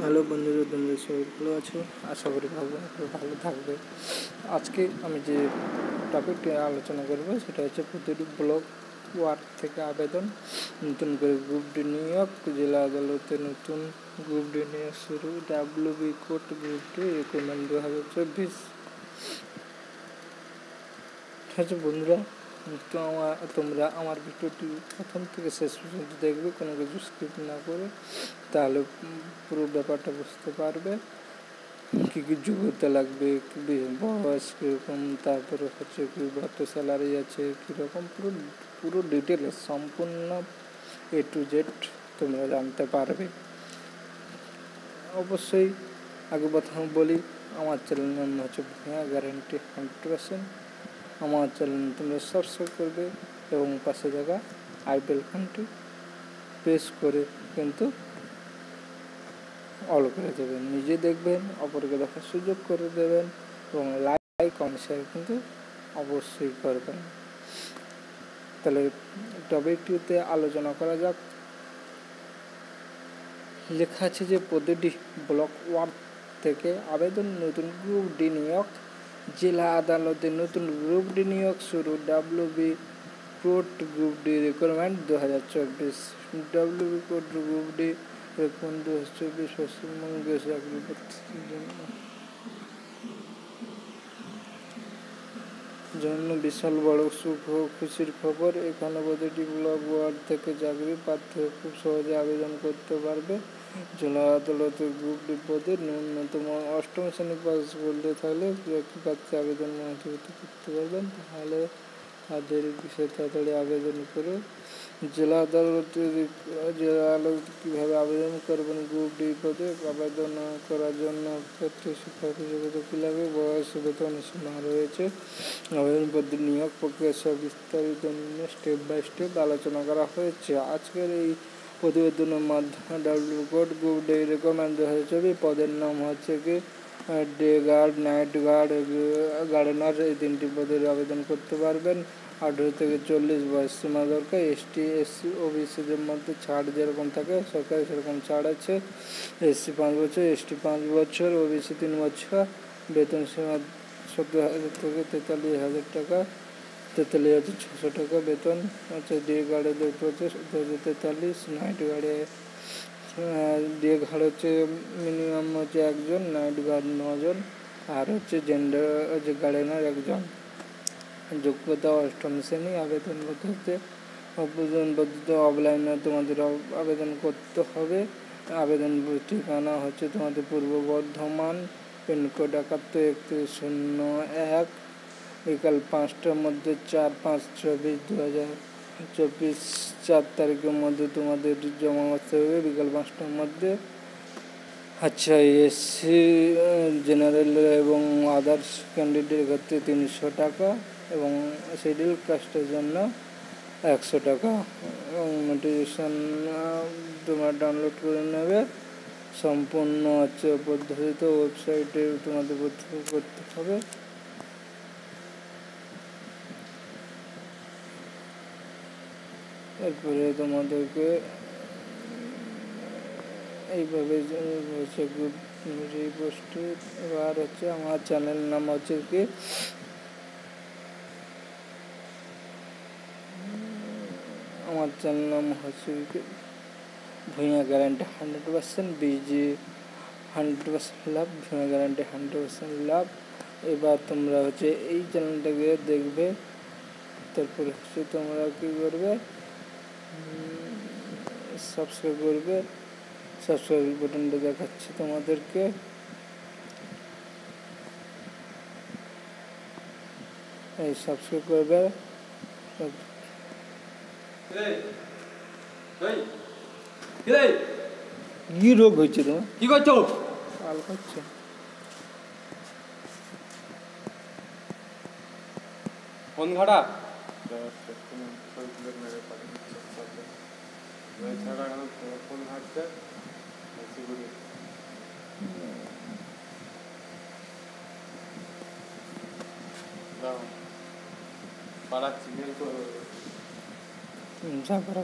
Hello বন্ধুরা, তোমরা সবাই ভালো আছো? আশা করি ভালো থাকবে। আজকে আমি যে টপিকটি আলোচনা করব সেটা হচ্ছে প্রতিটি ব্লক ওয়ার্ড থেকে আবেদন, নতুন করে গ্রুপ ডি নিয়োগ, জেলা আদালতে নতুন গ্রুপ ডি নিয়োগ শুরু, WB court group D recruitment 2024। ঠিক আছে বন্ধুরা, তোমরা আমার ভিডিওটি প্রথম থেকে শেষ পর্যন্ত দেখবে, কোনো কিছু স্কিপ না করে, তাহলে পুরো ব্যাপারটা বুঝতে পারবে। কী কী যোগ্যতা লাগবে, বয়স কীরকম, তারপরে হচ্ছে কি কত স্যালারি আছে, কীরকম পুরো ডিটেলস সম্পূর্ণ A to Z তোমরা জানতে পারবে। অবশ্যই আগে প্রথম বলি, আমার চ্যানেল নাম হচ্ছে ভূঁইয়া গ্যারেন্টি 100%। আমার চ্যানেল তোমরা সাবস্ক্রাইব করবে এবং পাশে থাকা আই বেল আইকনটি প্রেস করে কিন্তু অল করে দেবেন। নিজে দেখবেন, অপরকে দেখার সুযোগ করে দেবেন এবং লাইক কমেন্ট শেয়ার কিন্তু অবশ্যই করবেন। তাহলে টপিকটিতে আলোচনা করা যাক। লেখা আছে যে প্রতিটি ব্লক ওয়ার্ড থেকে আবেদন, নতুন গ্রুপ ডি নিয়োগ, জেলা আদালতে নতুন গ্রুপ ডি নিয়োগ শুরু, WB court group D recruitment 2024। WB court group D recruitment 2024 পশ্চিমবঙ্গে চাকরি জন্য বিশাল বড় সুখ ও খুশির খবর। এখানে প্রতিটি ব্লক ওয়ার্ড থেকে চাকরি প্রার্থী খুব সহজে আবেদন করতে পারবে। জেলা আদালতে গ্রুপ ডি পদে ন্যূনতম 8ম শ্রেণী পাস করলে থাকলে প্রার্থী আবেদন নথিভুক্ত করতে পারবেন। তাহলে তাদের বিষয়ে তাড়াতাড়ি আবেদন করে জেলা আদালতে কীভাবে আবেদন করবেন গ্রুপ ডি পদে আবেদন করার জন্য ক্ষেত্রে শিক্ষাগত যোগ্যতা কী লাগবে, বয়স, বেতন সীমা রয়েছে, আবেদন পদ্ধতি, নিয়োগ প্রক্রিয়া সব বিস্তারিত নিয়ে স্টেপ বাই স্টেপ আলোচনা করা হয়েছে আজকের এই প্রতিবেদনের মাধ্যমে। W court group D recruitment 2024 পদের নাম হচ্ছে কি day guard, night guard, gardener, এই 3টি পদের আবেদন করতে পারবেন। 18 থেকে 40 বয়স সীমা দরকার। এসটি, এসসি, ওবিসিদের মধ্যে ছাড় যেরকম থাকে সরকারি সেরকম ছাড় আছে। এসসি 5 বছর, এসটি 5 বছর, ওবিসি 3 বছর। বেতন সীমা 70,000 থেকে 43,000 টাকা, 43,600 টাকা বেতন আছে। ডে গার্ডে 243, নাইট গার্ডে ডে গার্ড হচ্ছে মিনিমাম হচ্ছে 1 জন, নাইট গার্ড 9 জন, আর হচ্ছে জেন্ডার হচ্ছে গার্ডেনার 1 জন। যোগ্যতা 8ম শ্রেণী। আবেদন করতে হচ্ছে আবেদন পদ্ধতি অফলাইনে তোমাদের আবেদন করতে হবে। আবেদন ঠিকানা হচ্ছে তোমাদের পূর্ব বর্ধমান, পিনকোড 713101, বিকাল 5টার মধ্যে 4/5/24 4 তারিখের মধ্যে তোমাদের জমা করতে হবে, বিকাল 5টার মধ্যে। আচ্ছা, এসসি, জেনারেল এবং আদার্স ক্যান্ডিডেটের ক্ষেত্রে 300 টাকা এবং শিডিউল কাস্টের জন্য 100 টাকা। এবং নোটিফিকেশান তোমরা ডাউনলোড করে নেবে। সম্পূর্ণ হচ্ছে পদ্ধতিতে ওয়েবসাইটে তোমাদের ভর্তি করতে হবে। এরপরে তোমাদেরকে এইভাবে হচ্ছে গ্রুপ পোস্টে। এবার হচ্ছে আমার চ্যানেল নাম হচ্ছে কি আমার চ্যানেল নাম হচ্ছে কি ভূঁইয়া গ্যারেন্টি 100%, বিজি 100% লাভ, ভূঁইয়া গ্যারেন্টি 100% লাভ। এবার তোমরা হচ্ছে এই চ্যানেলটাকে দেখবে, তারপরে হচ্ছে তোমরা কী করবে, সাবস্ক্রাইব করবে। সাবস্ক্রাইব বাটনটা দেখাচ্ছি তোমাদেরকে। এই সাবস্ক্রাইব করবে। কি রোগ হয়েছে তোমার? কি করছো? কাল খাচ্ছে ফোন ঘাটা ফোন ঘাটছে পাড়াচ্ছি যা করা